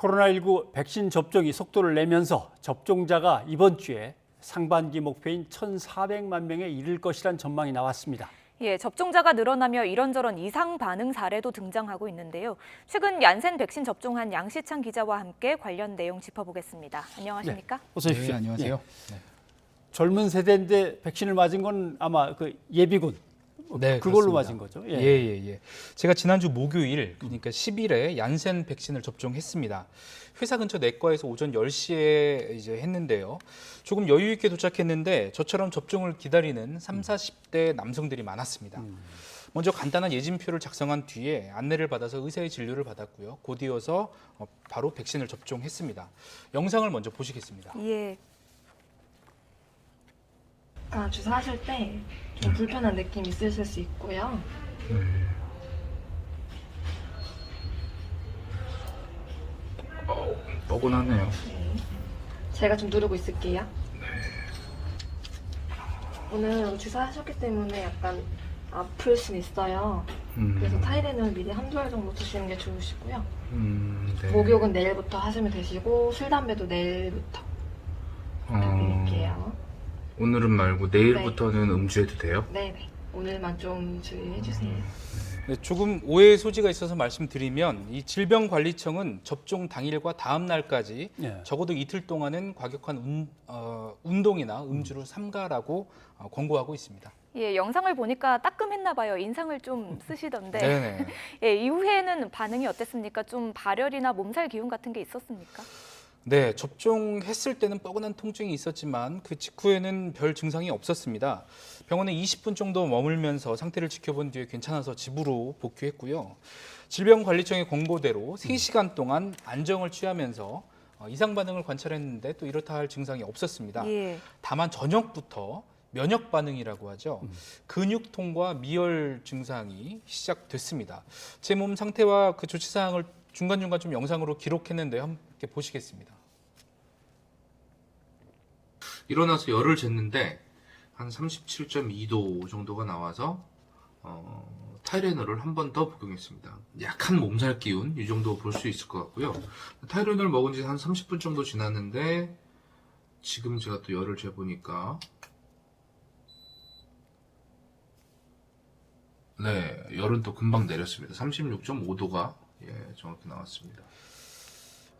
코로나19 백신 접종이 속도를 내면서 접종자가 이번 주에 상반기 목표인 1,400만 명에 이를 것이란 전망이 나왔습니다. 예, 접종자가 늘어나며 이런저런 이상 반응 사례도 등장하고 있는데요. 최근 얀센 백신 접종한 양시창 기자와 함께 관련 내용 짚어보겠습니다. 안녕하십니까? 어서 오십시오. 네, 안녕하세요. 네. 젊은 세대인데 백신을 맞은 건 아마 그 예비군 네, 그걸로 그렇습니다. 맞은 거죠. 예. 제가 지난주 목요일, 그러니까 10일에 얀센 백신을 접종했습니다. 회사 근처 내과에서 오전 10시에 이제 했는데요. 조금 여유 있게 도착했는데 저처럼 접종을 기다리는 30, 40대 남성들이 많았습니다. 먼저 간단한 예진표를 작성한 뒤에 안내를 받아서 의사의 진료를 받았고요. 곧 이어서 바로 백신을 접종했습니다. 영상을 먼저 보시겠습니다. 예. 주사하실 때 좀 불편한 느낌 있으실 수 있고요. 뻐근하네요. 네. 제가 좀 누르고 있을게요. 오늘 주사하셨기 때문에 약간 아플 수는 있어요. 그래서 타이레놀 미리 한두 알 정도 드시는 게 좋으시고요. 네. 목욕은 내일부터 하시면 되시고 술, 담배도 내일부터 부탁드릴게요. 오늘은 말고 내일부터는 음주해도 돼요? 네네. 오늘만 좀 주의해주세요. 네, 조금 오해의 소지가 있어서 말씀드리면 이 질병관리청은 접종 당일과 다음 날까지 예. 적어도 이틀 동안은 과격한 운동이나 음주를 삼가라고 권고하고 있습니다. 예, 영상을 보니까 따끔했나 봐요. 인상을 좀 쓰시던데. 네네. 예, 이후에는 반응이 어땠습니까? 좀 발열이나 몸살 기운 같은 게 있었습니까? 네, 접종했을 때는 뻐근한 통증이 있었지만 그 직후에는 별 증상이 없었습니다. 병원에 20분 정도 머물면서 상태를 지켜본 뒤에 괜찮아서 집으로 복귀했고요. 질병관리청의 권고대로 3시간 동안 안정을 취하면서 이상 반응을 관찰했는데 또 이렇다 할 증상이 없었습니다. 예. 다만 저녁부터 면역 반응이라고 하죠. 근육통과 미열 증상이 시작됐습니다. 제 몸 상태와 그 조치 사항을 중간중간 좀 영상으로 기록했는데 함께 보시겠습니다. 일어나서 열을 쟀는데 한 37.2도 정도가 나와서 타이레놀을 한 번 더 복용했습니다. 약한 몸살 기운 이 정도 볼 수 있을 것 같고요. 타이레놀 먹은 지 한 30분 정도 지났는데 지금 제가 또 열을 재보니까 네, 열은 또 금방 내렸습니다. 36.5도가 정확히 나왔습니다.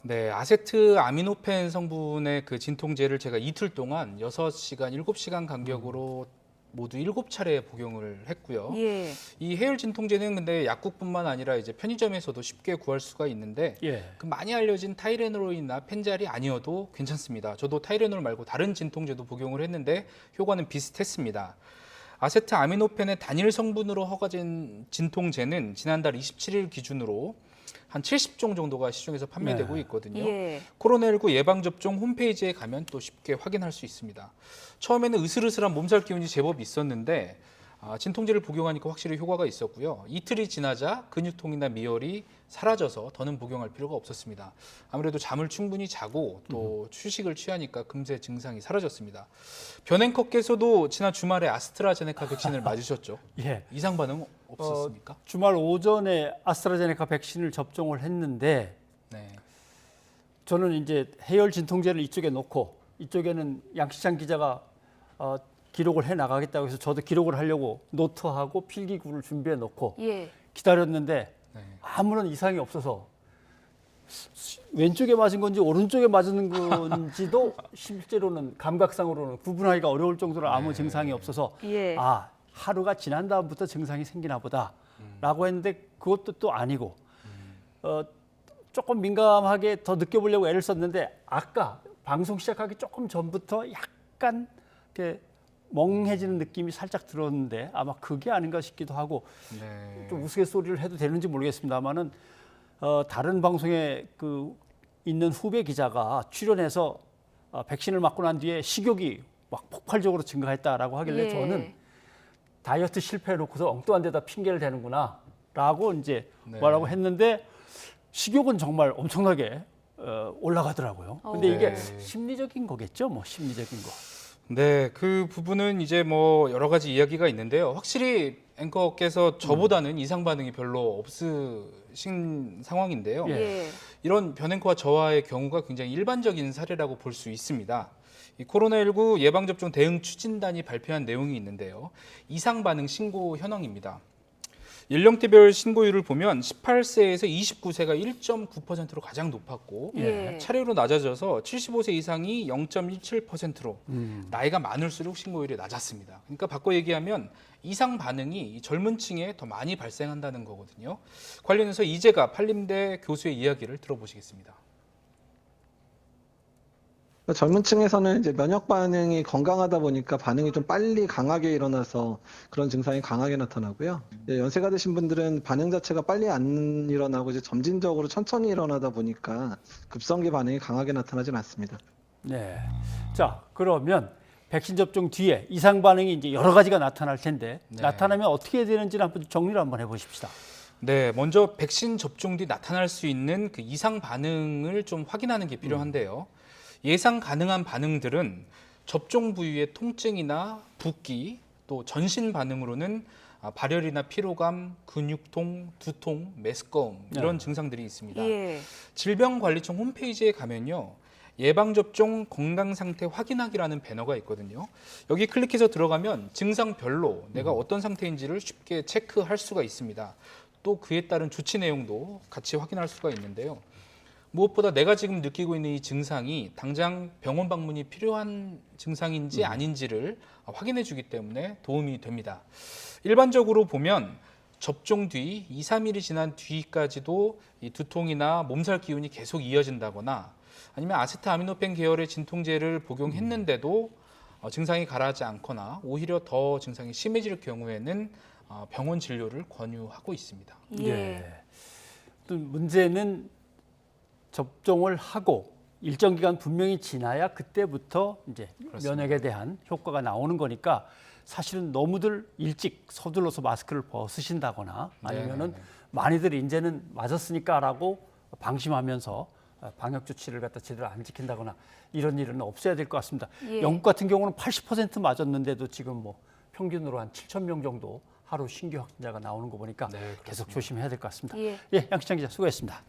네, 아세트 아미노펜 성분의 그 진통제를 제가 이틀 동안 6시간, 7시간 간격으로 모두 7차례 복용을 했고요. 예. 이 해열 진통제는 근데 약국뿐만 아니라 이제 편의점에서도 쉽게 구할 수가 있는데 예. 그 많이 알려진 타이레놀이나 펜잘이 아니어도 괜찮습니다. 저도 타이레놀 말고 다른 진통제도 복용을 했는데 효과는 비슷했습니다. 아세트 아미노펜의 단일 성분으로 허가된 진통제는 지난달 27일 기준으로 한 70종 정도가 시중에서 판매되고 네. 있거든요. 예. 코로나19 예방접종 홈페이지에 가면 또 쉽게 확인할 수 있습니다. 처음에는 으슬으슬한 몸살 기운이 제법 있었는데 진통제를 복용하니까 확실히 효과가 있었고요. 이틀이 지나자 근육통이나 미열이 사라져서 더는 복용할 필요가 없었습니다. 아무래도 잠을 충분히 자고 또 휴식을 취하니까 금세 증상이 사라졌습니다. 변행커께서도 지난 주말에 아스트라제네카 백신을 맞으셨죠? 예. 이상 반응 없었습니까? 주말 오전에 아스트라제네카 백신을 접종을 했는데 네. 저는 이제 해열 진통제를 이쪽에 놓고 이쪽에는 양시창 기자가 기록을 해 나가겠다고 해서 저도 기록을 하려고 노트하고 필기구를 준비해 놓고 예. 기다렸는데 네. 아무런 이상이 없어서 왼쪽에 맞은 건지 오른쪽에 맞은 건지도 실제로는 감각상으로는 구분하기가 어려울 정도로 아무 증상이 없어서 예. 하루가 지난 다음부터 증상이 생기나 보다라고 했는데 그것도 또 아니고 조금 민감하게 더 느껴보려고 애를 썼는데 아까 방송 시작하기 조금 전부터 약간 이렇게 멍해지는 느낌이 살짝 들었는데 아마 그게 아닌가 싶기도 하고 네. 좀 우스갯소리를 해도 되는지 모르겠습니다만은 다른 방송에 그 있는 후배 기자가 출연해서 백신을 맞고 난 뒤에 식욕이 막 폭발적으로 증가했다라고 하길래 예. 저는 다이어트 실패해놓고서 엉뚱한 데다 핑계를 대는구나라고 이제 네. 뭐라고 했는데 식욕은 정말 엄청나게 올라가더라고요. 근데 이게 네. 심리적인 거겠죠, 뭐 심리적인 거. 네, 그 부분은 이제 뭐 여러 가지 이야기가 있는데요. 확실히 앵커께서 저보다는 이상 반응이 별로 없으신 상황인데요. 예. 예. 이런 변앵커와 저와의 경우가 굉장히 일반적인 사례라고 볼 수 있습니다. 이 코로나19 예방접종 대응 추진단이 발표한 내용이 있는데요. 이상 반응 신고 현황입니다. 연령대별 신고율을 보면 18세에서 29세가 1.9%로 가장 높았고 예. 차례로 낮아져서 75세 이상이 0.17%로 나이가 많을수록 신고율이 낮았습니다. 그러니까 바꿔 얘기하면 이상 반응이 이 젊은 층에 더 많이 발생한다는 거거든요. 관련해서 이재가 판림대 교수의 이야기를 들어보시겠습니다. 젊은 층에서는 이제 면역 반응이 건강하다 보니까 반응이 좀 빨리 강하게 일어나서 그런 증상이 강하게 나타나고요. 연세가 드신 분들은 반응 자체가 빨리 안 일어나고 이제 점진적으로 천천히 일어나다 보니까 급성기 반응이 강하게 나타나진 않습니다. 네. 자, 그러면 백신 접종 뒤에 이상 반응이 이제 여러 가지가 나타날 텐데 네. 나타나면 어떻게 되는지를 한번 정리를 한번 해보십시다. 네, 먼저 백신 접종 뒤 나타날 수 있는 그 이상 반응을 좀 확인하는 게 필요한데요. 예상 가능한 반응들은 접종 부위의 통증이나 붓기, 또 전신 반응으로는 발열이나 피로감, 근육통, 두통, 메스꺼움 이런 증상들이 있습니다. 예. 질병관리청 홈페이지에 가면요. 예방접종 건강상태 확인하기라는 배너가 있거든요. 여기 클릭해서 들어가면 증상별로 내가 어떤 상태인지를 쉽게 체크할 수가 있습니다. 또 그에 따른 조치 내용도 같이 확인할 수가 있는데요. 무엇보다 내가 지금 느끼고 있는 이 증상이 당장 병원 방문이 필요한 증상인지 아닌지를 확인해 주기 때문에 도움이 됩니다. 일반적으로 보면 접종 뒤 2, 3일이 지난 뒤까지도 이 두통이나 몸살 기운이 계속 이어진다거나 아니면 아세트아미노펜 계열의 진통제를 복용했는데도 증상이 가라앉지 않거나 오히려 더 증상이 심해질 경우에는 병원 진료를 권유하고 있습니다. 예. 또 문제는 접종을 하고 일정 기간 분명히 지나야 그때부터 이제 그렇습니다. 면역에 대한 효과가 나오는 거니까 사실은 너무들 일찍 서둘러서 마스크를 벗으신다거나 아니면은 네네네. 많이들 이제는 맞았으니까라고 방심하면서 방역 조치를 갖다 제대로 안 지킨다거나 이런 일은 없어야 될 것 같습니다. 예. 영국 같은 경우는 80% 맞았는데도 지금 뭐 평균으로 한 7천 명 정도 하루 신규 확진자가 나오는 거 보니까 네, 계속 조심해야 될 것 같습니다. 예. 예, 양시창 기자 수고했습니다.